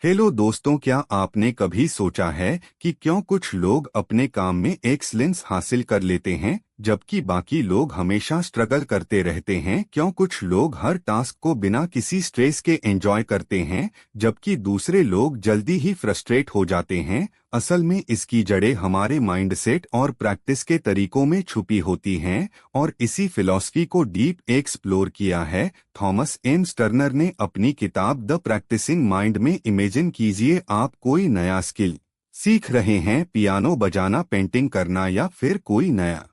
Hello दोस्तों, क्या आपने कभी सोचा है कि क्यों कुछ लोग अपने काम में एक्सीलेंस हासिल कर लेते हैं जबकि बाकी लोग हमेशा स्ट्रगल करते रहते हैं? क्यों कुछ लोग हर टास्क को बिना किसी स्ट्रेस के एंजॉय करते हैं जबकि दूसरे लोग जल्दी ही फ्रस्ट्रेट हो जाते हैं? असल में इसकी जड़ें हमारे माइंडसेट और प्रैक्टिस के तरीकों में छुपी होती हैं और इसी फिलॉसफी को डीप एक्सप्लोर किया है थॉमस एम स्टर्नर ने अपनी किताब द प्रैक्टिसिंग माइंड में। इमेजिन कीजिए आप कोई नया स्किल सीख रहे हैं, पियानो बजाना, पेंटिंग करना या फिर कोई नया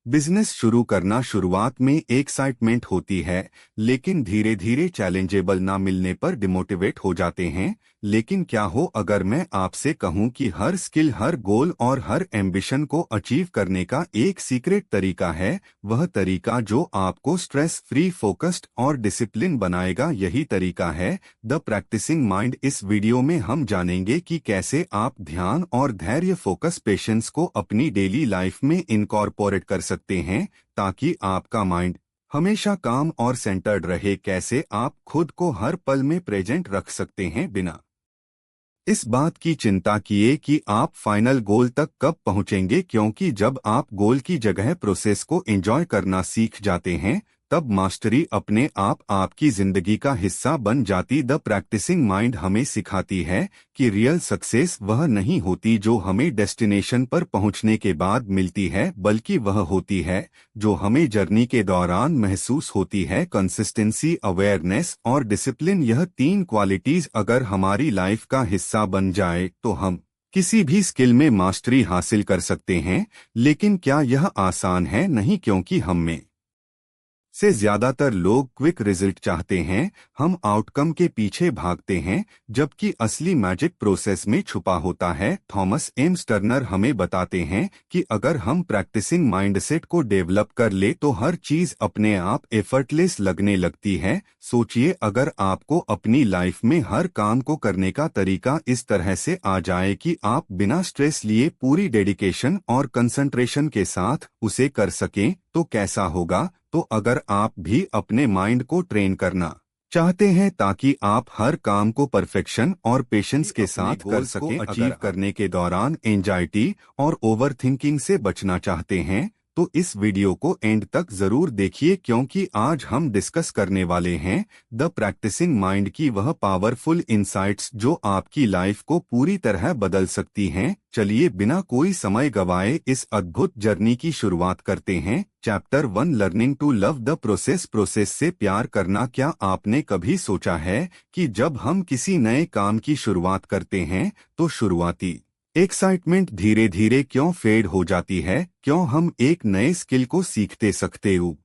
बिजनेस शुरू करना। शुरुआत में एक्साइटमेंट होती है, लेकिन धीरे धीरे चैलेंजेबल ना मिलने पर डिमोटिवेट हो जाते हैं। लेकिन क्या हो अगर मैं आपसे कहूं कि हर स्किल, हर गोल और हर एम्बिशन को अचीव करने का एक सीक्रेट तरीका है। वह तरीका जो आपको स्ट्रेस फ्री, फोकस्ड और डिसिप्लिन बनाएगा। यही तरीका है द प्रैक्टिसिंग माइंड। इस वीडियो में हम जानेंगे कि कैसे आप ध्यान और धैर्य, फोकस, पेशेंस को अपनी डेली लाइफ में इनकॉर्पोरेट कर सकते हैं ताकि आपका माइंड हमेशा काम और सेंटर्ड रहे। कैसे आप खुद को हर पल में प्रेजेंट रख सकते हैं बिना इस बात की चिंता किए कि आप फाइनल गोल तक कब पहुंचेंगे, क्योंकि जब आप गोल की जगह प्रोसेस को एंजॉय करना सीख जाते हैं तब मास्टरी अपने आप आपकी जिंदगी का हिस्सा बन जाती। द प्रैक्टिसिंग माइंड हमें सिखाती है कि रियल सक्सेस वह नहीं होती जो हमें डेस्टिनेशन पर पहुंचने के बाद मिलती है, बल्कि वह होती है जो हमें जर्नी के दौरान महसूस होती है। कंसिस्टेंसी, अवेयरनेस और डिसिप्लिन, यह तीन क्वालिटीज अगर हमारी लाइफ का हिस्सा बन जाए तो हम किसी भी स्किल में मास्टरी हासिल कर सकते हैं। लेकिन क्या यह आसान है? नहीं, क्योंकि हम में से ज्यादातर लोग क्विक रिजल्ट चाहते हैं। हम आउटकम के पीछे भागते हैं जबकि असली मैजिक प्रोसेस में छुपा होता है। थॉमस एम स्टर्नर हमें बताते हैं कि अगर हम प्रैक्टिसिंग माइंडसेट को डेवलप कर ले तो हर चीज अपने आप एफर्टलेस लगने लगती है। सोचिए, अगर आपको अपनी लाइफ में हर काम को करने का तरीका इस तरह से आ जाए कि आप बिना स्ट्रेस लिए पूरी डेडिकेशन और कंसंट्रेशन के साथ उसे कर सकें तो कैसा होगा? तो अगर आप भी अपने माइंड को ट्रेन करना चाहते हैं ताकि आप हर काम को परफेक्शन और पेशेंस के साथ कर सकें, अचीव करने के दौरान एंजाइटी और ओवरथिंकिंग से बचना चाहते हैं, तो इस वीडियो को एंड तक जरूर देखिए, क्योंकि आज हम डिस्कस करने वाले हैं द प्रैक्टिसिंग माइंड की वह पावरफुल इंसाइट्स जो आपकी लाइफ को पूरी तरह बदल सकती हैं। चलिए बिना कोई समय गवाए इस अद्भुत जर्नी की शुरुआत करते हैं। Chapter 1, learning to love the process. Process से प्यार करना। क्या आपने कभी सोचा है कि जब हम किसी नए काम की शुरुआत करते हैं तो शुरुआती एक्साइटमेंट धीरे धीरे क्यों फेड हो जाती है? क्यों हम एक नए स्किल को सीखते सकते हो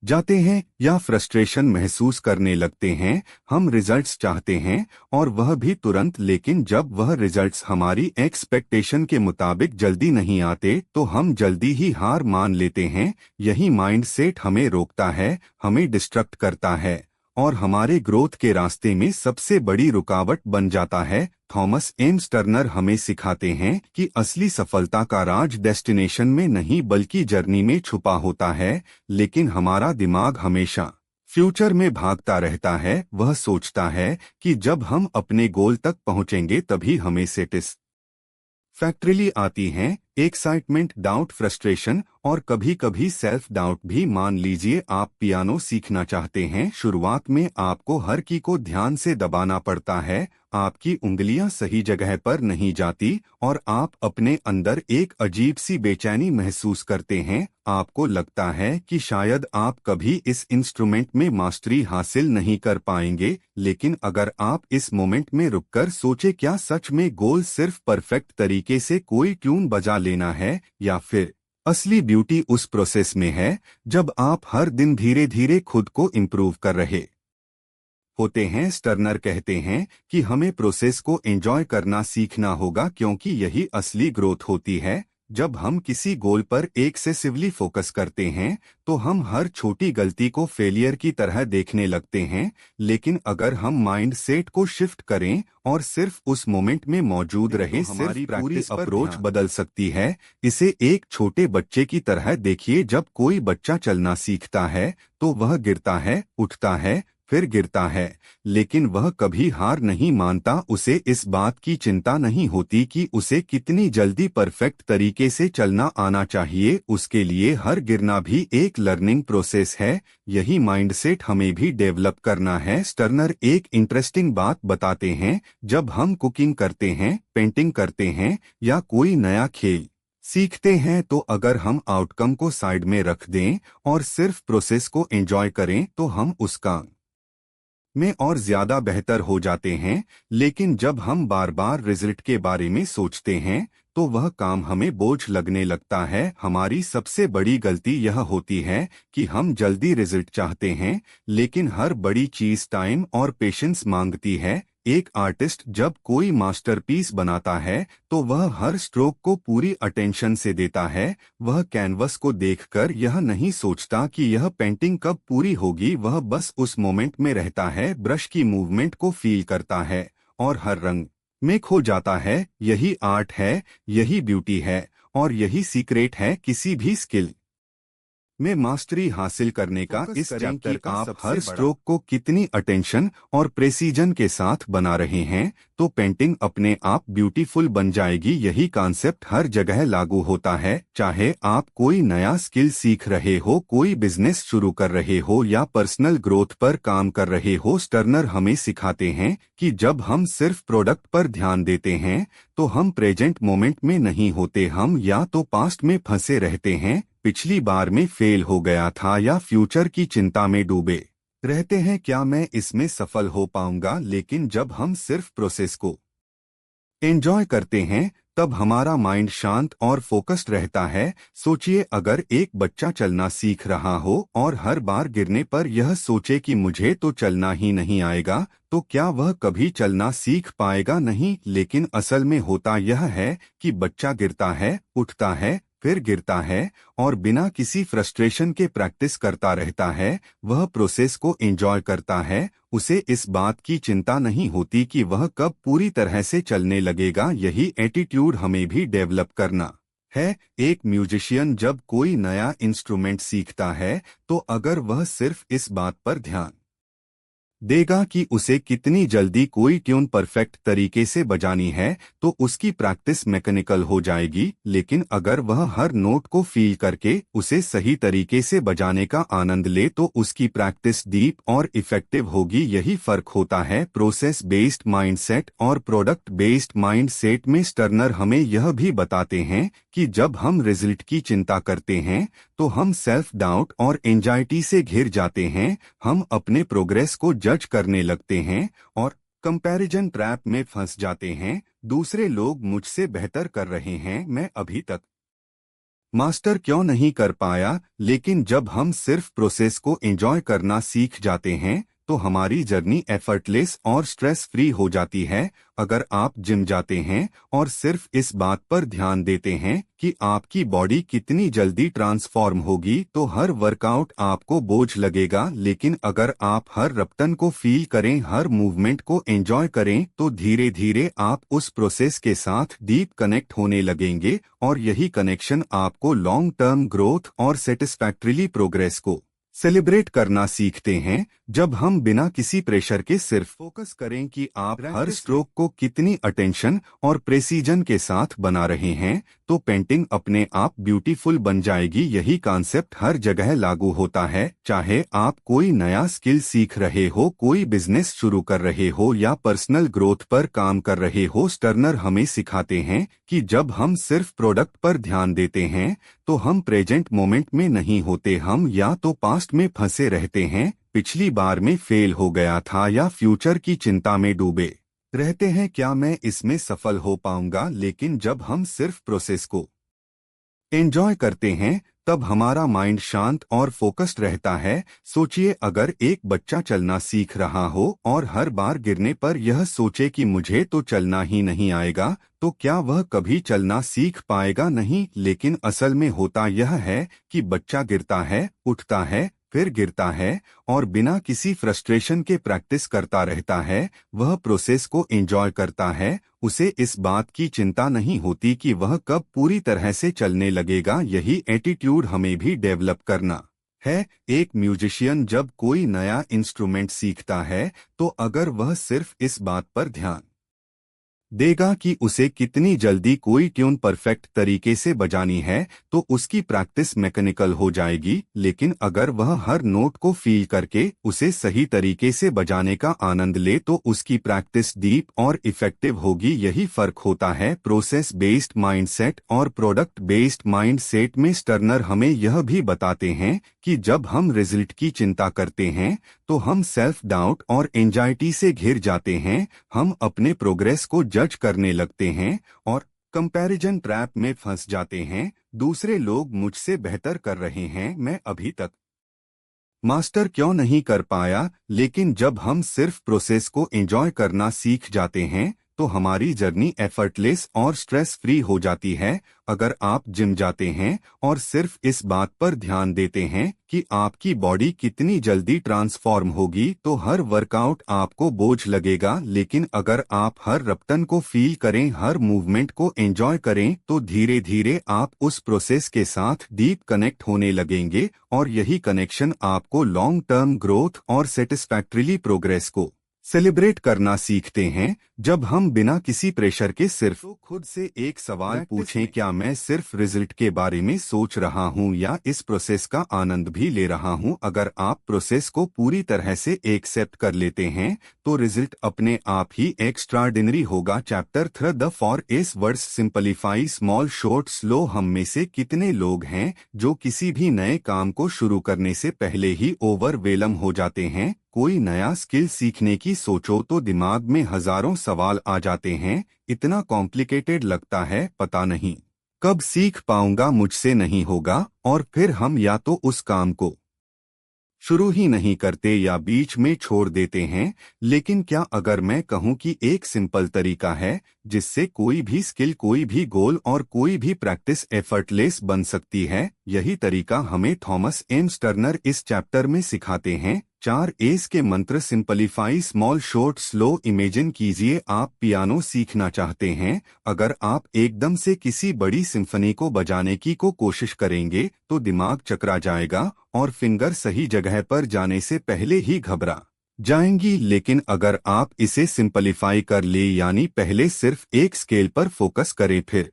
जाते हैं या फ्रस्ट्रेशन महसूस करने लगते हैं? हम रिजल्ट्स चाहते हैं और वह भी तुरंत, लेकिन जब वह रिजल्ट्स हमारी एक्सपेक्टेशन के मुताबिक जल्दी नहीं आते तो हम जल्दी ही हार मान लेते हैं। यही माइंडसेट हमें रोकता है, हमें डिस्ट्रक्ट करता है और हमारे ग्रोथ के रास्ते में सबसे बड़ी रुकावट बन जाता है। थॉमस एम स्टर्नर हमें सिखाते हैं कि असली सफलता का राज डेस्टिनेशन में नहीं बल्कि जर्नी में छुपा होता है। लेकिन हमारा दिमाग हमेशा फ्यूचर में भागता रहता है। वह सोचता है कि जब हम अपने गोल तक पहुंचेंगे तभी हमें फैक्ट्रिली आती हैं एक्साइटमेंट, डाउट, फ्रस्ट्रेशन और कभी कभी सेल्फ डाउट भी। मान लीजिए आप पियानो सीखना चाहते हैं। शुरुआत में आपको हर की को ध्यान से दबाना पड़ता है, आपकी उंगलियां सही जगह पर नहीं जाती और आप अपने अंदर एक अजीब सी बेचैनी महसूस करते हैं। आपको लगता है कि शायद आप कभी इस इंस्ट्रूमेंट में मास्टरी हासिल नहीं कर पाएंगे। लेकिन अगर आप इस मोमेंट में रुककर सोचे, क्या सच में गोल सिर्फ परफेक्ट तरीके से कोई ट्यून बजा लेना है, या फिर असली ब्यूटी उस प्रोसेस में है जब आप हर दिन धीरे धीरे खुद को इम्प्रूव कर रहे होते हैं? स्टर्नर कहते हैं कि हमें प्रोसेस को एंजॉय करना सीखना होगा, क्योंकि यही असली ग्रोथ होती है। जब हम किसी गोल पर एक्सेसिवली फोकस करते हैं तो हम हर छोटी गलती को फेलियर की तरह देखने लगते हैं। लेकिन अगर हम माइंड सेट को शिफ्ट करें और सिर्फ उस मोमेंट में मौजूद रहे, हमारी पूरी अप्रोच बदल सकती है। इसे एक छोटे बच्चे की तरह देखिए। जब कोई बच्चा चलना सीखता है तो वह गिरता है, उठता है, फिर गिरता है, लेकिन वह कभी हार नहीं मानता। उसे इस बात की चिंता नहीं होती कि उसे कितनी जल्दी परफेक्ट तरीके से चलना आना चाहिए। उसके लिए हर गिरना भी एक लर्निंग प्रोसेस है। यही माइंडसेट हमें भी डेवलप करना है। स्टर्नर एक इंटरेस्टिंग बात बताते हैं, जब हम कुकिंग करते हैं, पेंटिंग करते हैं या कोई नया खेल सीखते हैं, तो अगर हम आउटकम को साइड में रख दें और सिर्फ प्रोसेस को एंजॉय करें तो हम उसका में और ज्यादा बेहतर हो जाते हैं। लेकिन जब हम बार बार रिजल्ट के बारे में सोचते हैं तो वह काम हमें बोझ लगने लगता है। हमारी सबसे बड़ी गलती यह होती है कि हम जल्दी रिजल्ट चाहते हैं, लेकिन हर बड़ी चीज टाइम और पेशेंस मांगती है। एक आर्टिस्ट जब कोई मास्टरपीस बनाता है तो वह हर स्ट्रोक को पूरी अटेंशन से देता है। वह कैनवस को देखकर यह नहीं सोचता कि यह पेंटिंग कब पूरी होगी, वह बस उस मोमेंट में रहता है, ब्रश की मूवमेंट को फील करता है और हर रंग में खो जाता है। यही आर्ट है, यही ब्यूटी है और यही सीक्रेट है किसी भी स्किल में मास्टरी हासिल करने का। इस चैप्टर का आप हर स्ट्रोक को कितनी अटेंशन और प्रेसीजन के साथ बना रहे हैं तो पेंटिंग अपने आप ब्यूटीफुल बन जाएगी। यही कॉन्सेप्ट हर जगह लागू होता है, चाहे आप कोई नया स्किल सीख रहे हो, कोई बिजनेस शुरू कर रहे हो या पर्सनल ग्रोथ पर काम कर रहे हो। स्टर्नर हमें सिखाते हैं कि जब हम सिर्फ प्रोडक्ट पर ध्यान देते हैं तो हम प्रेजेंट मोमेंट में नहीं होते। हम या तो पास्ट में फंसे रहते हैं, पिछली बार में फेल हो गया था, या फ्यूचर की चिंता में डूबे रहते हैं, क्या मैं इसमें सफल हो पाऊंगा। लेकिन जब हम सिर्फ प्रोसेस को एंजॉय करते हैं तब हमारा माइंड शांत और फोकस्ड रहता है। सोचिए, अगर एक बच्चा चलना सीख रहा हो और हर बार गिरने पर यह सोचे कि मुझे तो चलना ही नहीं आएगा, तो क्या वह कभी चलना सीख पाएगा? नहीं। लेकिन असल में होता यह है कि बच्चा गिरता है, उठता है, फिर गिरता है और बिना किसी फ्रस्ट्रेशन के प्रैक्टिस करता रहता है। वह प्रोसेस को एंजॉय करता है। उसे इस बात की चिंता नहीं होती कि वह कब पूरी तरह से चलने लगेगा। यही एटीट्यूड हमें भी डेवलप करना है। एक म्यूजिशियन जब कोई नया इंस्ट्रूमेंट सीखता है तो अगर वह सिर्फ इस बात पर ध्यान देगा कि उसे कितनी जल्दी कोई ट्यून परफेक्ट तरीके से बजानी है तो उसकी प्रैक्टिस मैकेनिकल हो जाएगी। लेकिन अगर वह हर नोट को फील करके उसे सही तरीके से बजाने का आनंद ले तो उसकी प्रैक्टिस डीप और इफेक्टिव होगी। यही फर्क होता है प्रोसेस बेस्ड माइंडसेट और प्रोडक्ट बेस्ड माइंडसेट में। स्टर्नर हमें यह भी बताते हैं कि जब हम रिजल्ट की चिंता करते हैं तो हम सेल्फ डाउट और एंजाइटी से घिर जाते हैं। हम अपने प्रोग्रेस को जज करने लगते हैं और कंपैरिजन ट्रैप में फंस जाते हैं। दूसरे लोग मुझसे बेहतर कर रहे हैं, मैं अभी तक मास्टर क्यों नहीं कर पाया। लेकिन जब हम सिर्फ प्रोसेस को एंजॉय करना सीख जाते हैं तो हमारी जर्नी एफर्टलेस और स्ट्रेस फ्री हो जाती है। अगर आप जिम जाते हैं और सिर्फ इस बात पर ध्यान देते हैं कि आपकी बॉडी कितनी जल्दी ट्रांसफॉर्म होगी तो हर वर्कआउट आपको बोझ लगेगा। लेकिन अगर आप हर रपटन को फील करें, हर मूवमेंट को एंजॉय करें, तो धीरे धीरे आप उस प्रोसेस के साथ डीप कनेक्ट होने लगेंगे और यही कनेक्शन आपको लॉन्ग टर्म ग्रोथ और सेटिस्फैक्ट्रीली प्रोग्रेस को सेलिब्रेट करना सीखते हैं। जब हम बिना किसी प्रेशर के सिर्फ फोकस करें कि आप हर स्ट्रोक को कितनी अटेंशन और प्रेसीजन के साथ बना रहे हैं तो पेंटिंग अपने आप ब्यूटीफुल बन जाएगी। यही कॉन्सेप्ट हर जगह लागू होता है, चाहे आप कोई नया स्किल सीख रहे हो, कोई बिजनेस शुरू कर रहे हो या पर्सनल ग्रोथ पर काम कर रहे हो। स्टर्नर हमें सिखाते हैं कि जब हम सिर्फ प्रोडक्ट पर ध्यान देते हैं तो हम प्रेजेंट मोमेंट में नहीं होते। हम या तो पास्ट में फंसे रहते हैं, पिछली बार में फेल हो गया था, या फ्यूचर की चिंता में डूबे रहते हैं, क्या मैं इसमें सफल हो पाऊंगा। लेकिन जब हम सिर्फ प्रोसेस को एंजॉय करते हैं तब हमारा माइंड शांत और फोकस्ड रहता है। सोचिए, अगर एक बच्चा चलना सीख रहा हो और हर बार गिरने पर यह सोचे कि मुझे तो चलना ही नहीं आएगा, तो क्या वह कभी चलना सीख पाएगा? नहीं। लेकिन असल में होता यह है कि बच्चा गिरता है, उठता है, फिर गिरता है और बिना किसी फ्रस्ट्रेशन के प्रैक्टिस करता रहता है। वह प्रोसेस को एंजॉय करता है। उसे इस बात की चिंता नहीं होती कि वह कब पूरी तरह से चलने लगेगा। यही एटीट्यूड हमें भी डेवलप करना है। एक म्यूजिशियन जब कोई नया इंस्ट्रूमेंट सीखता है तो अगर वह सिर्फ इस बात पर ध्यान देगा कि उसे कितनी जल्दी कोई ट्यून परफेक्ट तरीके से बजानी है तो उसकी प्रैक्टिस मैकेनिकल हो जाएगी, लेकिन अगर वह हर नोट को फील करके उसे सही तरीके से बजाने का आनंद ले तो उसकी प्रैक्टिस डीप और इफेक्टिव होगी। यही फर्क होता है प्रोसेस बेस्ड माइंडसेट और प्रोडक्ट बेस्ड माइंडसेट में। स्टर्नर हमें यह भी बताते हैं कि जब हम रिजल्ट की चिंता करते हैं तो हम सेल्फ डाउट और एंजाइटी से घिर जाते हैं, हम अपने प्रोग्रेस को जज करने लगते हैं और कंपैरिजन ट्रैप में फंस जाते हैं। दूसरे लोग मुझसे बेहतर कर रहे हैं, मैं अभी तक मास्टर क्यों नहीं कर पाया। लेकिन जब हम सिर्फ प्रोसेस को एंजॉय करना सीख जाते हैं तो हमारी जर्नी एफर्टलेस और स्ट्रेस फ्री हो जाती है। अगर आप जिम जाते हैं और सिर्फ इस बात पर ध्यान देते हैं कि आपकी बॉडी कितनी जल्दी ट्रांसफॉर्म होगी तो हर वर्कआउट आपको बोझ लगेगा, लेकिन अगर आप हर रपटन को फील करें, हर मूवमेंट को एंजॉय करें तो धीरे धीरे आप उस प्रोसेस के साथ डीप कनेक्ट होने लगेंगे और यही कनेक्शन आपको लॉन्ग टर्म ग्रोथ और सेटिस्फैक्ट्रीली प्रोग्रेस को सेलिब्रेट करना सीखते हैं। जब हम बिना किसी प्रेशर के सिर्फ खुद से एक सवाल पूछें, क्या मैं सिर्फ रिजल्ट के बारे में सोच रहा हूं या इस प्रोसेस का आनंद भी ले रहा हूं। अगर आप प्रोसेस को पूरी तरह से एक्सेप्ट कर लेते हैं तो रिजल्ट अपने आप ही एक्स्ट्राऑर्डिनरी होगा। Chapter 3 the 4 words simplify small short slow. हम में से कितने लोग हैं जो किसी भी नए काम को शुरू करने से पहले ही ओवरवेलम हो जाते हैं। कोई नया स्किल सीखने की सोचो तो दिमाग में हजारों सवाल आ जाते हैं, इतना कॉम्प्लिकेटेड लगता है, पता नहीं कब सीख पाऊंगा, मुझसे नहीं होगा, और फिर हम या तो उस काम को शुरू ही नहीं करते या बीच में छोड़ देते हैं। लेकिन क्या अगर मैं कहूं कि एक सिंपल तरीका है जिससे कोई भी स्किल, कोई भी गोल और कोई भी प्रैक्टिस एफर्टलेस बन सकती है। यही तरीका हमें थॉमस एम स्टर्नर इस चैप्टर में सिखाते हैं। 4 के मंत्र simplify small short slow. Imagine कीजिए आप पियानो सीखना चाहते हैं। अगर आप एकदम से किसी बड़ी सिम्फनी को बजाने की कोशिश करेंगे तो दिमाग चकरा जाएगा और फिंगर सही जगह पर जाने से पहले ही घबरा जाएंगी। लेकिन अगर आप इसे सिंपलीफाई कर ले, यानी पहले सिर्फ एक स्केल पर फोकस करें फिर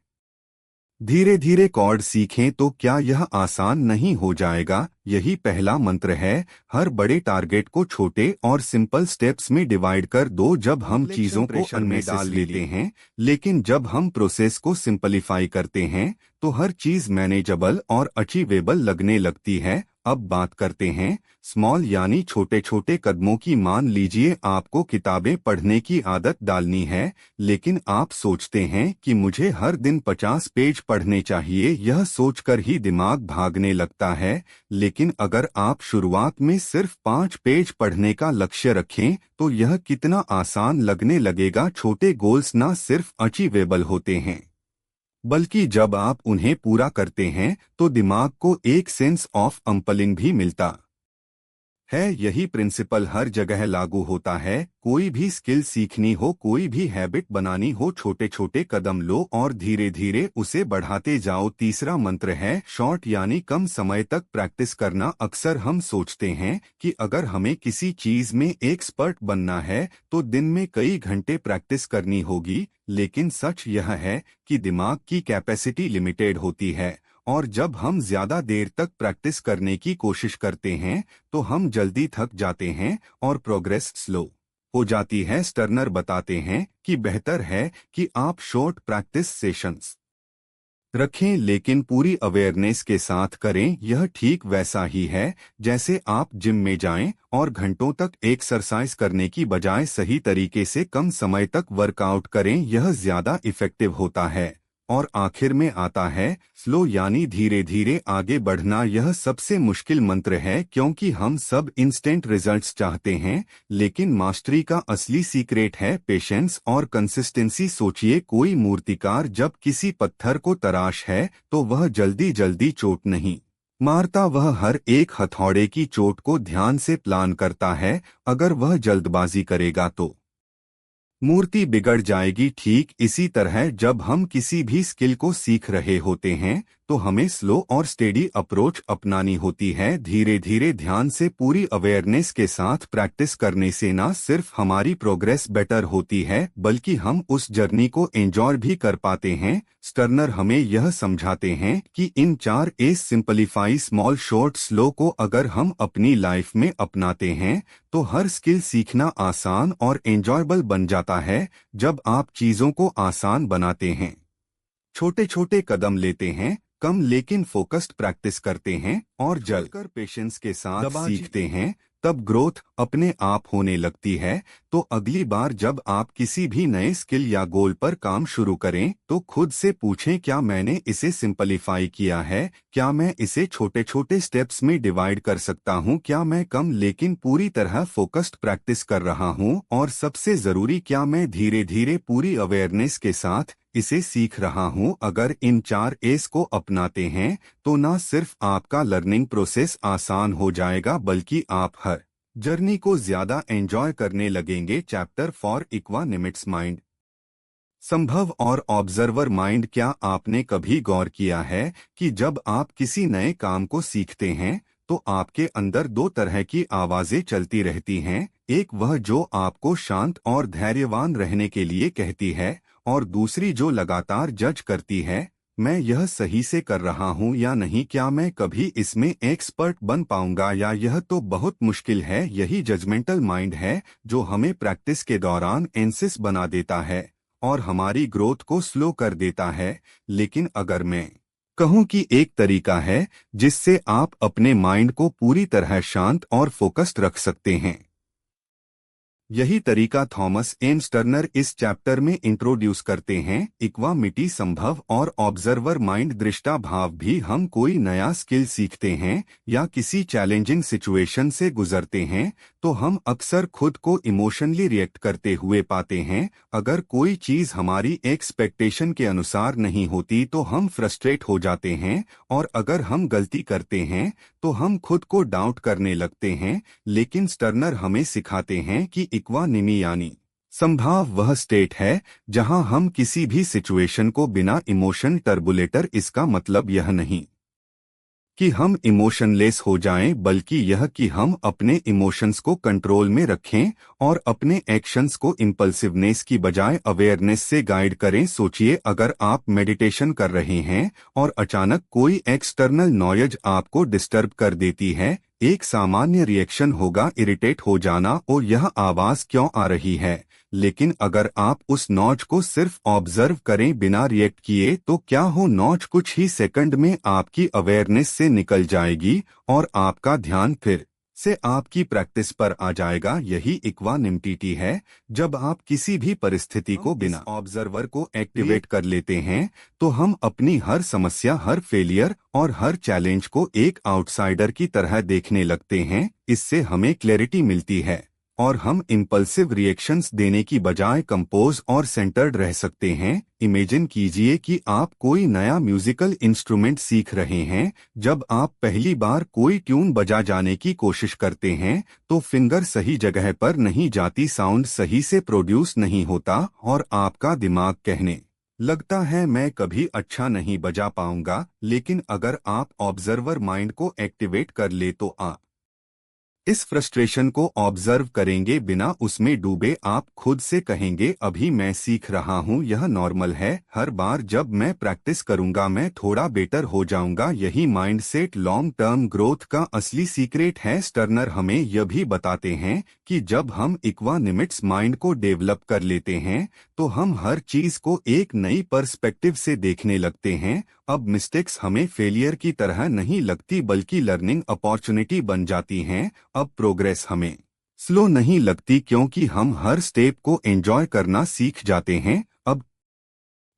धीरे धीरे कॉर्ड सीखें, तो क्या यह आसान नहीं हो जाएगा। यही पहला मंत्र है। हर बड़े टारगेट को छोटे और सिंपल स्टेप्स में डिवाइड कर दो। जब हम चीजों को में डाल लेते हैं, लेकिन जब हम प्रोसेस को सिंपलीफाई करते हैं तो हर चीज मैनेजेबल और अचीवेबल लगने लगती है। अब बात करते हैं स्मॉल यानी छोटे छोटे कदमों की। मान लीजिए आपको किताबें पढ़ने की आदत डालनी है, लेकिन आप सोचते हैं कि मुझे हर दिन 50 पेज पढ़ने चाहिए। यह सोचकर ही दिमाग भागने लगता है। लेकिन अगर आप शुरुआत में सिर्फ 5 पेज पढ़ने का लक्ष्य रखें तो यह कितना आसान लगने लगेगा। छोटे गोल्स ना सिर्फ अचीवेबल होते हैं, बल्कि जब आप उन्हें पूरा करते हैं तो दिमाग को एक सेंस ऑफ अम्पलिंग भी मिलता है। यही प्रिंसिपल हर जगह लागू होता है। कोई भी स्किल सीखनी हो, कोई भी हैबिट बनानी हो, छोटे छोटे कदम लो और धीरे धीरे उसे बढ़ाते जाओ। तीसरा मंत्र है शॉर्ट यानी कम समय तक प्रैक्टिस करना। अक्सर हम सोचते हैं कि अगर हमें किसी चीज में एक्सपर्ट बनना है तो दिन में कई घंटे प्रैक्टिस करनी होगी, लेकिन सच यह है कि दिमाग की कैपेसिटी लिमिटेड होती है और जब हम ज्यादा देर तक प्रैक्टिस करने की कोशिश करते हैं तो हम जल्दी थक जाते हैं और प्रोग्रेस स्लो हो जाती है। स्टर्नर बताते हैं कि बेहतर है कि आप शॉर्ट प्रैक्टिस सेशंस रखें, लेकिन पूरी अवेयरनेस के साथ करें। यह ठीक वैसा ही है जैसे आप जिम में जाएं और घंटों तक एक्सरसाइज करने की बजाय सही तरीके से कम समय तक वर्कआउट करें, यह ज्यादा इफेक्टिव होता है। और आखिर में आता है स्लो यानी धीरे धीरे आगे बढ़ना। यह सबसे मुश्किल मंत्र है क्योंकि हम सब इंस्टेंट रिजल्ट्स चाहते हैं, लेकिन मास्टरी का असली सीक्रेट है पेशेंस और कंसिस्टेंसी। सोचिए कोई मूर्तिकार जब किसी पत्थर को तराश है तो वह जल्दी जल्दी चोट नहीं मारता, वह हर एक हथौड़े की चोट को ध्यान से प्लान करता है। अगर वह जल्दबाजी करेगा तो मूर्ति बिगड़ जाएगी। ठीक इसी तरह जब हम किसी भी स्किल को सीख रहे होते हैं तो हमें स्लो और स्टेडी अप्रोच अपनानी होती है। धीरे धीरे ध्यान से पूरी अवेयरनेस के साथ प्रैक्टिस करने से न सिर्फ हमारी प्रोग्रेस बेटर होती है बल्कि हम उस जर्नी को एंजॉय भी कर पाते हैं। स्टर्नर हमें यह समझाते हैं कि इन 4 S simplify small short slow को अगर हम अपनी लाइफ में अपनाते हैं तो हर स्किल सीखना आसान और एंजॉयबल बन जाता है। जब आप चीजों को आसान बनाते हैं, छोटे छोटे कदम लेते हैं, कम लेकिन फोकस्ड प्रैक्टिस करते हैं और जलकर पेशेंस के साथ सीखते हैं, तब ग्रोथ अपने आप होने लगती है। तो अगली बार जब आप किसी भी नए स्किल या गोल पर काम शुरू करें तो खुद से पूछें, क्या मैंने इसे सिंपलीफाई किया है? क्या मैं इसे छोटे छोटे स्टेप्स में डिवाइड कर सकता हूँ? क्या मैं कम लेकिन पूरी तरह फोकस्ड प्रैक्टिस कर रहा हूँ? और सबसे जरूरी, क्या मैं धीरे धीरे पूरी अवेयरनेस के साथ इसे सीख रहा हूँ? अगर इन 4 एस को अपनाते हैं तो न सिर्फ आपका लर्निंग प्रोसेस आसान हो जाएगा बल्कि आप हर जर्नी को ज्यादा एंजॉय करने लगेंगे। चैप्टर फॉर इक्वानिमिट्स माइंड, संभव और ऑब्जर्वर माइंड। क्या आपने कभी गौर किया है कि जब आप किसी नए काम को सीखते हैं तो आपके अंदर 2 तरह की आवाजें चलती रहती हैं। एक वह जो आपको शांत और धैर्यवान रहने के लिए कहती है और दूसरी जो लगातार जज करती है, मैं यह सही से कर रहा हूँ या नहीं? क्या मैं कभी इसमें एक्सपर्ट बन पाऊंगा या यह तो बहुत मुश्किल है? यही जजमेंटल माइंड है जो हमें प्रैक्टिस के दौरान एंसिस बना देता है और हमारी ग्रोथ को स्लो कर देता है। लेकिन अगर मैं कहूँ कि एक तरीका है जिससे आप अपने माइंड को पूरी तरह शांत और फोकस्ड रख सकते हैं, यही तरीका थॉमस एन स्टर्नर इस चैप्टर में इंट्रोड्यूस करते हैं। इक्वामिटी, संभव और ऑब्जर्वर माइंड दृष्टा भाव भी हम कोई नया स्किल सीखते हैं या किसी चैलेंजिंग सिचुएशन से गुजरते हैं तो हम अक्सर खुद को इमोशनली रिएक्ट करते हुए पाते हैं। अगर कोई चीज हमारी एक्सपेक्टेशन के अनुसार नहीं होती तो हम फ्रस्ट्रेट हो जाते हैं और अगर हम गलती करते हैं तो हम खुद को डाउट करने लगते हैं। लेकिन स्टर्नर हमें सिखाते हैं कि इक्वानिमी यानी संभाव वह स्टेट है जहां हम किसी भी सिचुएशन को बिना इमोशन टर्बुलेटर, इसका मतलब यह नहीं कि हम इमोशनलेस हो जाएं बल्कि यह कि हम अपने इमोशंस को कंट्रोल में रखें और अपने एक्शंस को इम्पल्सिवनेस की बजाय अवेयरनेस से गाइड करें। सोचिए, अगर आप मेडिटेशन कर रहे हैं और अचानक कोई एक्सटर्नल नॉइज आपको डिस्टर्ब कर देती है, एक सामान्य रिएक्शन होगा इरिटेट हो जाना और यह आवाज क्यों आ रही है। लेकिन अगर आप उस नॉच को सिर्फ ऑब्जर्व करें बिना रिएक्ट किए तो क्या हो, नॉच कुछ ही सेकंड में आपकी अवेयरनेस से निकल जाएगी और आपका ध्यान फिर से आपकी प्रैक्टिस पर आ जाएगा। यही इक्वानिमिटी है। जब आप किसी भी परिस्थिति को बिना ऑब्जर्वर को एक्टिवेट कर लेते हैं तो हम अपनी हर समस्या, हर फेलियर और हर चैलेंज को एक आउटसाइडर की तरह देखने लगते हैं। इससे हमें क्लैरिटी मिलती है और हम इम्पल्सिव रिएक्शंस देने की बजाय कंपोज और सेंटर्ड रह सकते हैं। इमेजिन कीजिए कि आप कोई नया म्यूजिकल इंस्ट्रूमेंट सीख रहे हैं। जब आप पहली बार कोई ट्यून बजा जाने की कोशिश करते हैं तो फिंगर सही जगह पर नहीं जाती, साउंड सही से प्रोड्यूस नहीं होता और आपका दिमाग कहने लगता है मैं कभी अच्छा नहीं बजा पाऊंगा। लेकिन अगर आप ऑब्जर्वर माइंड को एक्टिवेट कर ले तो आप इस फ्रस्ट्रेशन को ऑब्जर्व करेंगे बिना उसमें डूबे। आप खुद से कहेंगे, अभी मैं सीख रहा हूँ, यह नॉर्मल है, हर बार जब मैं प्रैक्टिस करूंगा मैं थोड़ा बेटर हो जाऊंगा। यही माइंडसेट लॉन्ग टर्म ग्रोथ का असली सीक्रेट है। स्टर्नर हमें यह भी बताते हैं कि जब हम इक्वानिमिट्स माइंड को डेवलप कर लेते हैं तो हम हर चीज को एक नई पर्सपेक्टिव से देखने लगते हैं। अब मिस्टेक्स हमें फेलियर की तरह नहीं लगती बल्कि लर्निंग अपॉर्चुनिटी बन जाती हैं। अब प्रोग्रेस हमें स्लो नहीं लगती क्योंकि हम हर स्टेप को एंजॉय करना सीख जाते हैं। अब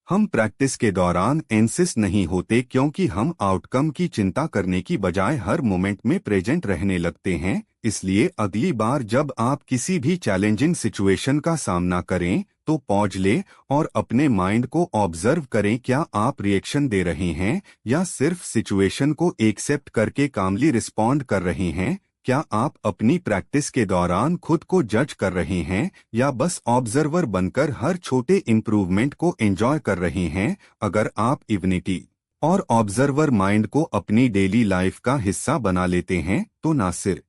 हम प्रैक्टिस के दौरान एंसिस नहीं होते क्योंकि हम आउटकम की चिंता करने की बजाय हर मोमेंट में प्रेजेंट रहने लगते हैं। इसलिए अगली बार जब आप किसी भी चैलेंजिंग सिचुएशन का सामना करें तो पॉज लें और अपने माइंड को ऑब्जर्व करें। क्या आप रिएक्शन दे रहे हैं या सिर्फ सिचुएशन को एक्सेप्ट करके कामली रिस्पॉन्ड कर रहे हैं? क्या आप अपनी प्रैक्टिस के दौरान खुद को जज कर रहे हैं या बस ऑब्जर्वर बनकर हर छोटे इम्प्रूवमेंट को एंजॉय कर रहे हैं? अगर आप इवनिटी और ऑब्जर्वर माइंड को अपनी डेली लाइफ का हिस्सा बना लेते हैं तो ना सिर्फ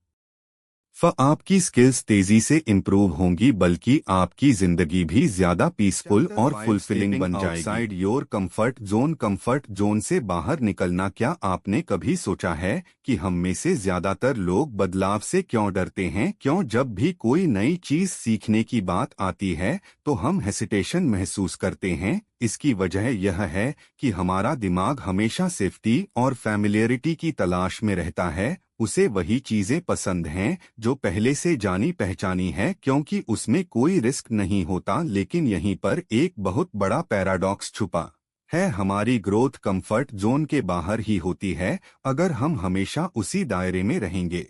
आपकी स्किल्स तेजी से इम्प्रूव होंगी बल्कि आपकी जिंदगी भी ज्यादा पीसफुल और फुलफिलिंग बन जाएगी। आउटसाइड योर कंफर्ट जोन से बाहर निकलना। क्या आपने कभी सोचा है कि हम में से ज्यादातर लोग बदलाव से क्यों डरते हैं? क्यों जब भी कोई नई चीज सीखने की बात आती है तो हम हेसिटेशन महसूस करते हैं? इसकी वजह यह है कि हमारा दिमाग हमेशा सेफ्टी और फैमिलियरिटी की तलाश में रहता है। उसे वही चीजें पसंद हैं जो पहले से जानी पहचानी है, क्योंकि उसमें कोई रिस्क नहीं होता। लेकिन यहीं पर एक बहुत बड़ा पैराडॉक्स छुपा है। हमारी ग्रोथ कंफर्ट जोन के बाहर ही होती है। अगर हम हमेशा उसी दायरे में रहेंगे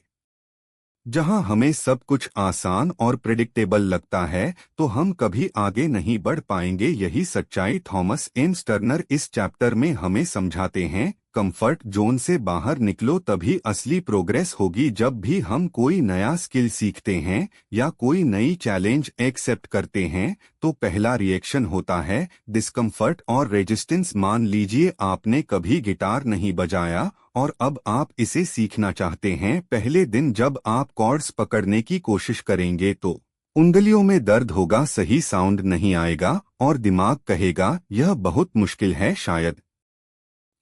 जहां हमें सब कुछ आसान और प्रिडिक्टेबल लगता है तो हम कभी आगे नहीं बढ़ पाएंगे। यही सच्चाई थॉमस एम स्टर्नर इस चैप्टर में हमें समझाते हैं। कंफर्ट जोन से बाहर निकलो, तभी असली प्रोग्रेस होगी। जब भी हम कोई नया स्किल सीखते हैं या कोई नई चैलेंज एक्सेप्ट करते हैं तो पहला रिएक्शन होता है डिस्कम्फर्ट और रेजिस्टेंस। मान लीजिए आपने कभी गिटार नहीं बजाया और अब आप इसे सीखना चाहते हैं। पहले दिन जब आप कॉर्ड्स पकड़ने की कोशिश करेंगे तो उंगलियों में दर्द होगा, सही साउंड नहीं आएगा और दिमाग कहेगा यह बहुत मुश्किल है, शायद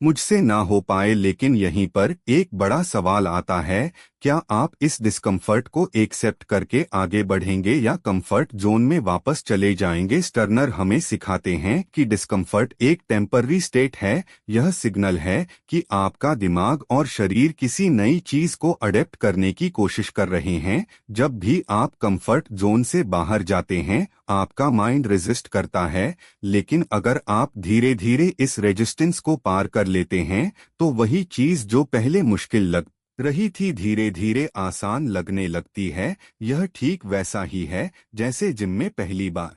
मुझसे ना हो पाए। लेकिन यहीं पर एक बड़ा सवाल आता है, क्या आप इस डिस्कम्फर्ट को एक्सेप्ट करके आगे बढ़ेंगे या कंफर्ट जोन में वापस चले जाएंगे? स्टर्नर हमें सिखाते हैं कि डिस्कम्फर्ट एक टेम्पररी स्टेट है। यह सिग्नल है कि आपका दिमाग और शरीर किसी नई चीज को अडेप्ट करने की कोशिश कर रहे हैं। जब भी आप कंफर्ट जोन से बाहर जाते हैं आपका माइंड रेजिस्ट करता है, लेकिन अगर आप धीरे धीरे इस रेजिस्टेंस को पार कर लेते हैं तो वही चीज जो पहले मुश्किल लग रही थी धीरे धीरे आसान लगने लगती है। यह ठीक वैसा ही है जैसे जिम में पहली बार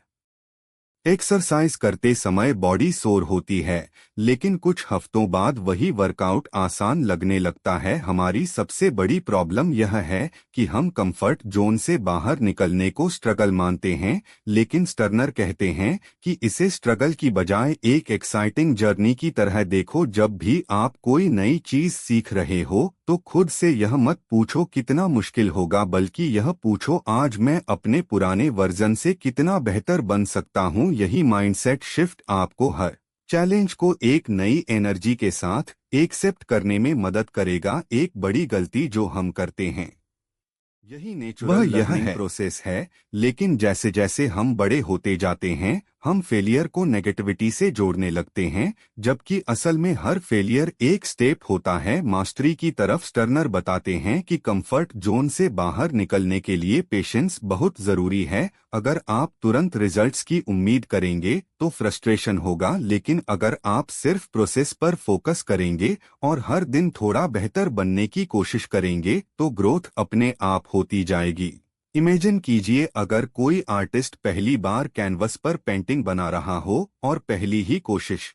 एक्सरसाइज करते समय बॉडी सोर होती है, लेकिन कुछ हफ्तों बाद वही वर्कआउट आसान लगने लगता है। हमारी सबसे बड़ी प्रॉब्लम यह है कि हम कंफर्ट जोन से बाहर निकलने को स्ट्रगल मानते हैं, लेकिन स्टर्नर कहते हैं कि इसे स्ट्रगल की बजाय एक एक्साइटिंग जर्नी की तरह देखो। जब भी आप कोई नई चीज सीख रहे हो तो खुद से यह मत पूछो कितना मुश्किल होगा, बल्कि यह पूछो आज मैं अपने पुराने वर्जन से कितना बेहतर बन सकता हूँ। यही माइंडसेट शिफ्ट आपको हर चैलेंज को एक नई एनर्जी के साथ एक्सेप्ट करने में मदद करेगा। एक बड़ी गलती जो हम करते हैं यही नेचुरल लर्निंग प्रोसेस है, लेकिन जैसे जैसे हम बड़े होते जाते हैं हम फेलियर को नेगेटिविटी से जोड़ने लगते हैं, जबकि असल में हर फेलियर एक स्टेप होता है मास्टरी की तरफ। स्टर्नर बताते हैं कि कंफर्ट जोन से बाहर निकलने के लिए पेशेंस बहुत जरूरी है। अगर आप तुरंत रिजल्ट्स की उम्मीद करेंगे तो फ्रस्ट्रेशन होगा, लेकिन अगर आप सिर्फ प्रोसेस पर फोकस करेंगे और हर दिन थोड़ा बेहतर बनने की कोशिश करेंगे तो ग्रोथ अपने आप होती जाएगी। इमेजिन कीजिए अगर कोई आर्टिस्ट पहली बार कैनवस पर पेंटिंग बना रहा हो और पहली ही कोशिश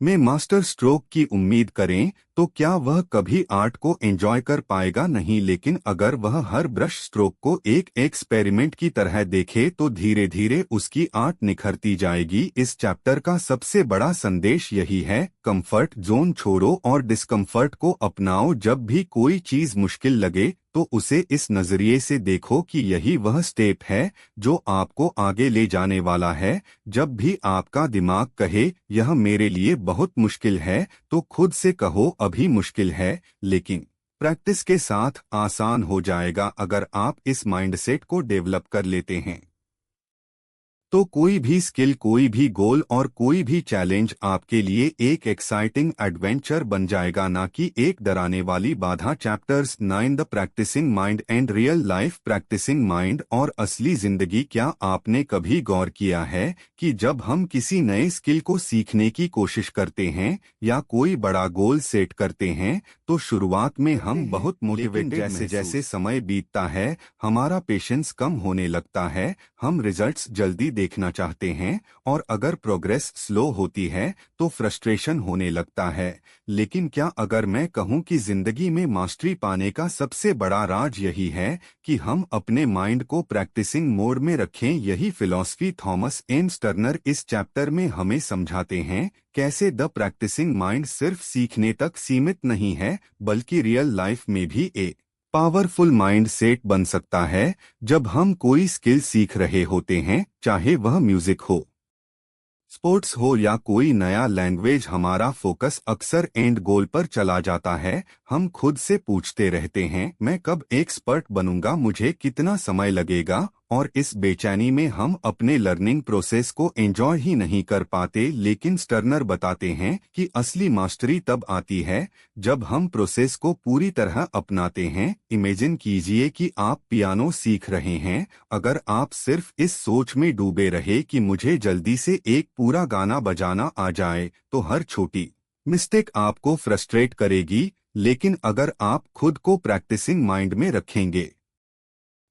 में मास्टर स्ट्रोक की उम्मीद करें तो क्या वह कभी आर्ट को एंजॉय कर पाएगा? नहीं। लेकिन अगर वह हर ब्रश स्ट्रोक को एक एक्सपेरिमेंट की तरह देखे तो धीरे धीरे उसकी आर्ट निखरती जाएगी। इस चैप्टर का सबसे बड़ा संदेश यही है, कंफर्ट जोन छोड़ो और डिस्कम्फर्ट को अपनाओ। जब भी कोई चीज मुश्किल लगे तो उसे इस नजरिए से देखो कि यही वह स्टेप है जो आपको आगे ले जाने वाला है। जब भी आपका दिमाग कहे यह मेरे लिए बहुत मुश्किल है तो खुद से कहो अभी मुश्किल है, लेकिन प्रैक्टिस के साथ आसान हो जाएगा। अगर आप इस माइंडसेट को डेवलप कर लेते हैं तो कोई भी स्किल, कोई भी गोल और कोई भी चैलेंज आपके लिए एक एक्साइटिंग एडवेंचर बन जाएगा, ना कि एक डराने वाली बाधा। Chapters 9 the practicing mind and real life. Practicing mind और असली जिंदगी। क्या आपने कभी गौर किया है कि जब हम किसी नए स्किल को सीखने की कोशिश करते हैं या कोई बड़ा गोल सेट करते हैं तो शुरुआत में हम बहुत मोटिवेटेड, जैसे जैसे समय बीतता है हमारा पेशेंस कम होने लगता है, हम रिजल्ट्स जल्दी देखना चाहते हैं, और अगर प्रोग्रेस स्लो होती है तो फ्रस्ट्रेशन होने लगता है। लेकिन क्या अगर मैं कहूँ कि जिंदगी में मास्टरी पाने का सबसे बड़ा राज यही है कि हम अपने माइंड को प्रैक्टिसिंग मोड में रखें। यही फिलॉसफी थॉमस एन टर्नर इस चैप्टर में हमें समझाते हैं, कैसे द प्रैक्टिसिंग माइंड सिर्फ सीखने तक सीमित नहीं है बल्कि रियल लाइफ में भी एक पावरफुल माइंड सेट बन सकता है। जब हम कोई स्किल सीख रहे होते हैं, चाहे वह म्यूजिक हो, स्पोर्ट्स हो या कोई नया लैंग्वेज, हमारा फोकस अक्सर एंड गोल पर चला जाता है। हम खुद से पूछते रहते हैं, मैं कब एक्सपर्ट बनूंगा, मुझे कितना समय लगेगा, और इस बेचैनी में हम अपने लर्निंग प्रोसेस को एंजॉय ही नहीं कर पाते। लेकिन टर्नर बताते हैं कि असली मास्टरी तब आती है जब हम प्रोसेस को पूरी तरह अपनाते हैं। इमेजिन कीजिए कि आप पियानो सीख रहे हैं। अगर आप सिर्फ इस सोच में डूबे रहे कि मुझे जल्दी से एक पूरा गाना बजाना आ जाए, तो हर छोटी मिस्टेक आपको फ्रस्ट्रेट करेगी। लेकिन अगर आप खुद को प्रैक्टिसिंग माइंड में रखेंगे,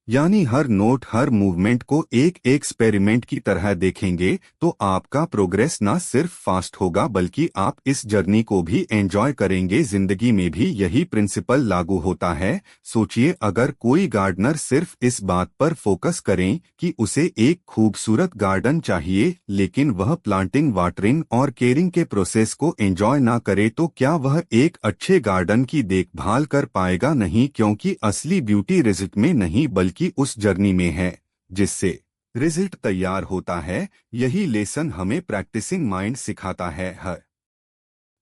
यानी हर नोट, हर मूवमेंट को एक एक्सपेरिमेंट की तरह देखेंगे, तो आपका प्रोग्रेस ना सिर्फ फास्ट होगा बल्कि आप इस जर्नी को भी एंजॉय करेंगे। जिंदगी में भी यही प्रिंसिपल लागू होता है। सोचिए, अगर कोई गार्डनर सिर्फ इस बात पर फोकस करें कि उसे एक खूबसूरत गार्डन चाहिए, लेकिन वह प्लांटिंग, वाटरिंग और केयरिंग के प्रोसेस को एंजॉय ना करे, तो क्या वह एक अच्छे गार्डन की देखभाल कर पाएगा? नहीं, क्योंकि असली ब्यूटी रिजल्ट में नहीं बल्कि कि उस जर्नी में है जिससे रिजल्ट तैयार होता है। यही लेसन हमें प्रैक्टिसिंग माइंड सिखाता है। हर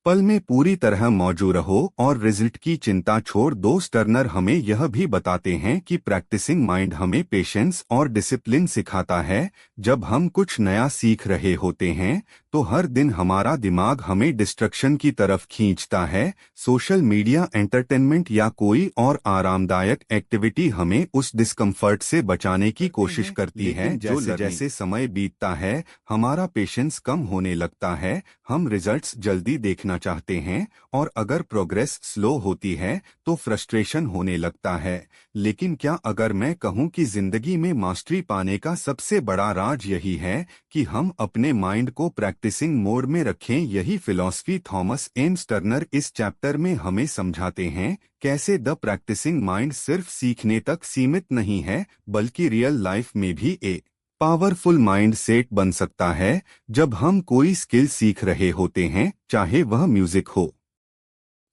पल में पूरी तरह मौजूद रहो और रिजल्ट की चिंता छोड़ दो। टर्नर हमें यह भी बताते हैं कि प्रैक्टिसिंग माइंड हमें पेशेंस और डिसिप्लिन सिखाता है। जब हम कुछ नया सीख रहे होते हैं तो हर दिन हमारा दिमाग हमें डिस्ट्रक्शन की तरफ खींचता है। सोशल मीडिया, एंटरटेनमेंट या कोई और आरामदायक एक्टिविटी हमें उस डिस्कम्फर्ट से बचाने की कोशिश करती है। जैसे जैसे समय बीतता है, हमारा पेशेंस कम होने लगता है। हम रिजल्ट्स जल्दी देखना चाहते हैं, और अगर प्रोग्रेस स्लो होती है तो फ्रस्ट्रेशन होने लगता है। लेकिन क्या अगर मैं कहूं कि जिंदगी में मास्टरी पाने का सबसे बड़ा राज यही है कि हम अपने माइंड को प्रैक्टिसिंग मोड में रखें। यही फिलॉसफी थॉमस एन टर्नर इस चैप्टर में हमें समझाते हैं, कैसे द प्रैक्टिसिंग माइंड सिर्फ सीखने तक सीमित नहीं है बल्कि रियल लाइफ में भी एक पावरफुल माइंड सेट बन सकता है। जब हम कोई स्किल सीख रहे होते हैं, चाहे वह म्यूजिक हो,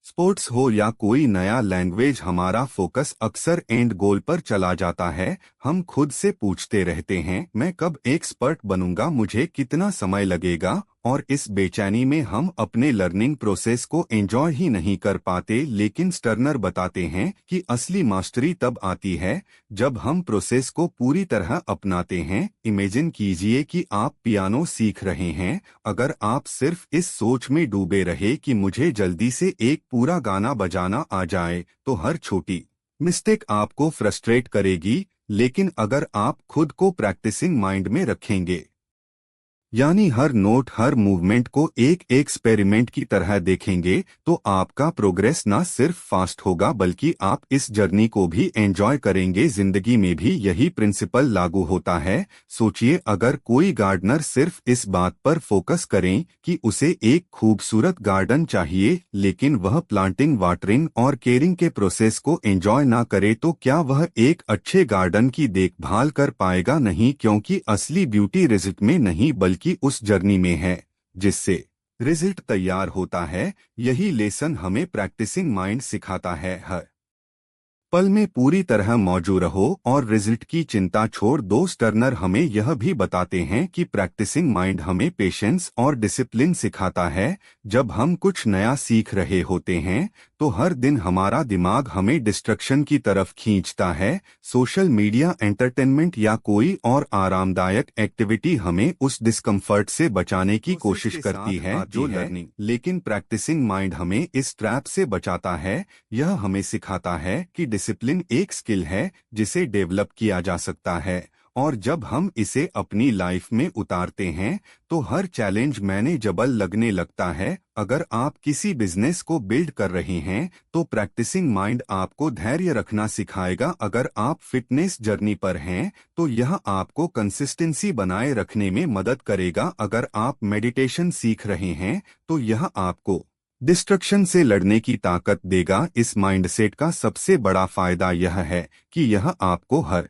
स्पोर्ट्स हो या कोई नया लैंग्वेज, हमारा फोकस अक्सर एंड गोल पर चला जाता है। हम खुद से पूछते रहते हैं, मैं कब एक्सपर्ट बनूंगा, मुझे कितना समय लगेगा, और इस बेचैनी में हम अपने लर्निंग प्रोसेस को एंजॉय ही नहीं कर पाते। लेकिन टर्नर बताते हैं कि असली मास्टरी तब आती है जब हम प्रोसेस को पूरी तरह अपनाते हैं। इमेजिन कीजिए कि आप पियानो सीख रहे हैं। अगर आप सिर्फ इस सोच में डूबे रहे कि मुझे जल्दी से एक पूरा गाना बजाना आ जाए, तो हर छोटी मिस्टेक आपको फ्रस्ट्रेट करेगी। लेकिन अगर आप खुद को प्रैक्टिसिंग माइंड में रखेंगे, यानी हर नोट, हर मूवमेंट को एक एक्सपेरिमेंट की तरह देखेंगे, तो आपका प्रोग्रेस ना सिर्फ फास्ट होगा बल्कि आप इस जर्नी को भी एंजॉय करेंगे। जिंदगी में भी यही प्रिंसिपल लागू होता है। सोचिए, अगर कोई गार्डनर सिर्फ इस बात पर फोकस करें कि उसे एक खूबसूरत गार्डन चाहिए, लेकिन वह प्लांटिंग, वाटरिंग और केयरिंग के प्रोसेस को एंजॉय ना करे, तो क्या वह एक अच्छे गार्डन की देखभाल कर पाएगा? नहीं, क्योंकि असली ब्यूटी रिजल्ट में नहीं बल्कि कि उस जर्नी में है जिससे रिजल्ट तैयार होता है। यही लेसन हमें प्रैक्टिसिंग माइंड सिखाता है। हर पल में पूरी तरह मौजूद रहो और रिजल्ट की चिंता छोड़ दो। टर्नर हमें यह भी बताते हैं कि प्रैक्टिसिंग माइंड हमें पेशेंस और डिसिप्लिन सिखाता है। जब हम कुछ नया सीख रहे होते हैं तो हर दिन हमारा दिमाग हमें डिस्ट्रक्शन की तरफ खींचता है। सोशल मीडिया, एंटरटेनमेंट या कोई और आरामदायक एक्टिविटी हमें उस डिस्कम्फर्ट से बचाने की कोशिश करती है जो लर्निंग। लेकिन प्रैक्टिसिंग माइंड हमें इस ट्रैप से बचाता है। यह हमें सिखाता है कि डिसिप्लिन एक स्किल है जिसे डेवलप किया जा सकता है, और जब हम इसे अपनी लाइफ में उतारते हैं तो हर चैलेंज मैनेजेबल लगने लगता है। अगर आप किसी बिजनेस को बिल्ड कर रहे हैं तो प्रैक्टिसिंग माइंड आपको धैर्य रखना सिखाएगा। अगर आप फिटनेस जर्नी पर हैं तो यह आपको कंसिस्टेंसी बनाए रखने में मदद करेगा। अगर आप मेडिटेशन सीख रहे हैं तो यह आपको डिस्ट्रक्शन से लड़ने की ताकत देगा। इस माइंडसेट का सबसे बड़ा फायदा यह है कि यह आपको हर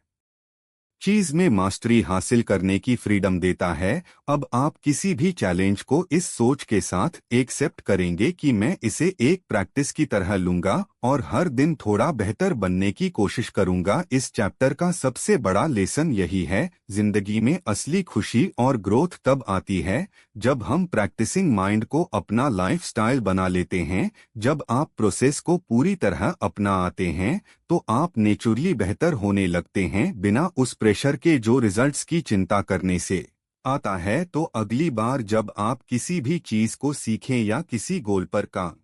चीज में मास्टरी हासिल करने की फ्रीडम देता है। अब आप किसी भी चैलेंज को इस सोच के साथ एक्सेप्ट करेंगे कि मैं इसे एक प्रैक्टिस की तरह लूंगा और हर दिन थोड़ा बेहतर बनने की कोशिश करूंगा। इस चैप्टर का सबसे बड़ा लेसन यही है, जिंदगी में असली खुशी और ग्रोथ तब आती है जब हम प्रैक्टिसिंग माइंड को अपना लाइफस्टाइल बना लेते हैं। जब आप प्रोसेस को पूरी तरह अपना आते हैं तो आप नेचुरली बेहतर होने लगते हैं, बिना उस प्रेशर के जो रिजल्ट्स की चिंता करने से आता है। तो अगली बार जब आप किसी भी चीज को सीखें या किसी गोल पर काम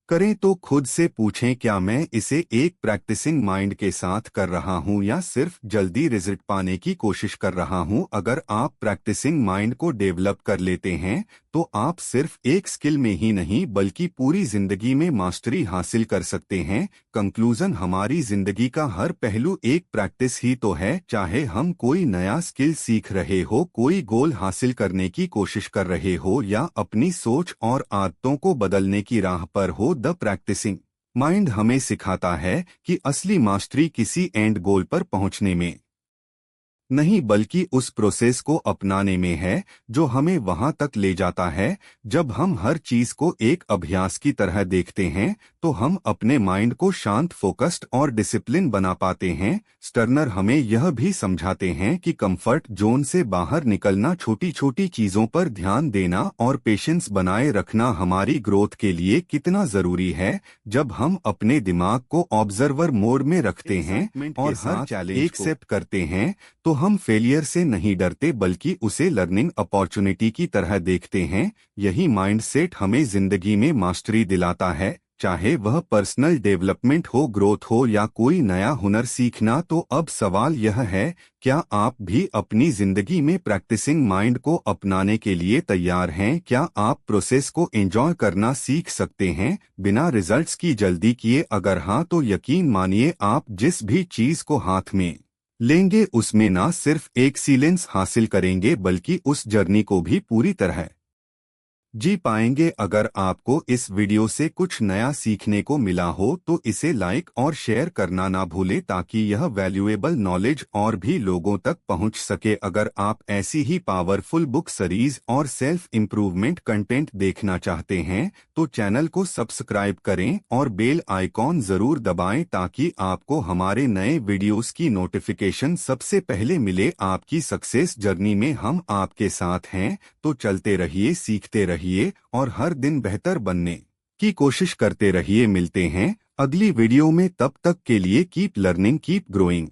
करें तो खुद से पूछें, क्या मैं इसे एक प्रैक्टिसिंग माइंड के साथ कर रहा हूं या सिर्फ जल्दी रिजल्ट पाने की कोशिश कर रहा हूं। अगर आप प्रैक्टिसिंग माइंड को डेवलप कर लेते हैं तो आप सिर्फ एक स्किल में ही नहीं बल्कि पूरी जिंदगी में मास्टरी हासिल कर सकते हैं। कंक्लूजन, हमारी जिंदगी का हर पहलू एक प्रैक्टिस ही तो है। चाहे हम कोई नया स्किल सीख रहे हो, कोई गोल हासिल करने की कोशिश कर रहे हो या अपनी सोच और आदतों को बदलने की राह पर हो, द प्रैक्टिसिंग माइंड हमें सिखाता है कि असली मास्टरी किसी एंड गोल पर पहुंचने में नहीं बल्कि उस प्रोसेस को अपनाने में है जो हमें वहां तक ले जाता है। जब हम हर चीज को एक अभ्यास की तरह देखते हैं तो हम अपने माइंड को शांत, फोकस्ड और डिसिप्लिन बना पाते हैं। स्टर्नर हमें यह भी समझाते हैं कि कंफर्ट जोन से बाहर निकलना, छोटी छोटी चीजों पर ध्यान देना और पेशेंस बनाए रखना हमारी ग्रोथ के लिए कितना जरूरी है। जब हम अपने दिमाग को ऑब्जर्वर मोड में रखते हैं और हर चैलेंज एक्सेप्ट करते हैं तो हम फेलियर से नहीं डरते बल्कि उसे लर्निंग अपॉर्चुनिटी की तरह देखते हैं। यही माइंडसेट हमें जिंदगी में मास्टरी दिलाता है, चाहे वह पर्सनल डेवलपमेंट हो, ग्रोथ हो या कोई नया हुनर सीखना। तो अब सवाल यह है, क्या आप भी अपनी जिंदगी में प्रैक्टिसिंग माइंड को अपनाने के लिए तैयार हैं? क्या आप प्रोसेस को एंजॉय करना सीख सकते हैं बिना रिजल्ट्स की जल्दी किए? अगर हाँ तो यकीन मानिए, आप जिस भी चीज को हाथ में लेंगे उसमें ना सिर्फ एक्सीलेंस हासिल करेंगे बल्कि उस जर्नी को भी पूरी तरह जी पाएंगे। अगर आपको इस वीडियो से कुछ नया सीखने को मिला हो तो इसे लाइक और शेयर करना ना भूलें ताकि यह वैल्यूएबल नॉलेज और भी लोगों तक पहुंच सके। अगर आप ऐसी ही पावरफुल बुक सीरीज और सेल्फ इम्प्रूवमेंट कंटेंट देखना चाहते हैं तो चैनल को सब्सक्राइब करें और बेल आइकॉन जरूर दबाएं ताकि आपको हमारे नए वीडियोस की नोटिफिकेशन सबसे पहले मिले। आपकी सक्सेस जर्नी में हम आपके साथ हैं, तो चलते रहिए, सीखते रहिए और हर दिन बेहतर बनने की कोशिश करते रहिए। मिलते हैं अगली वीडियो में, तब तक के लिए कीप लर्निंग, कीप ग्रोइंग।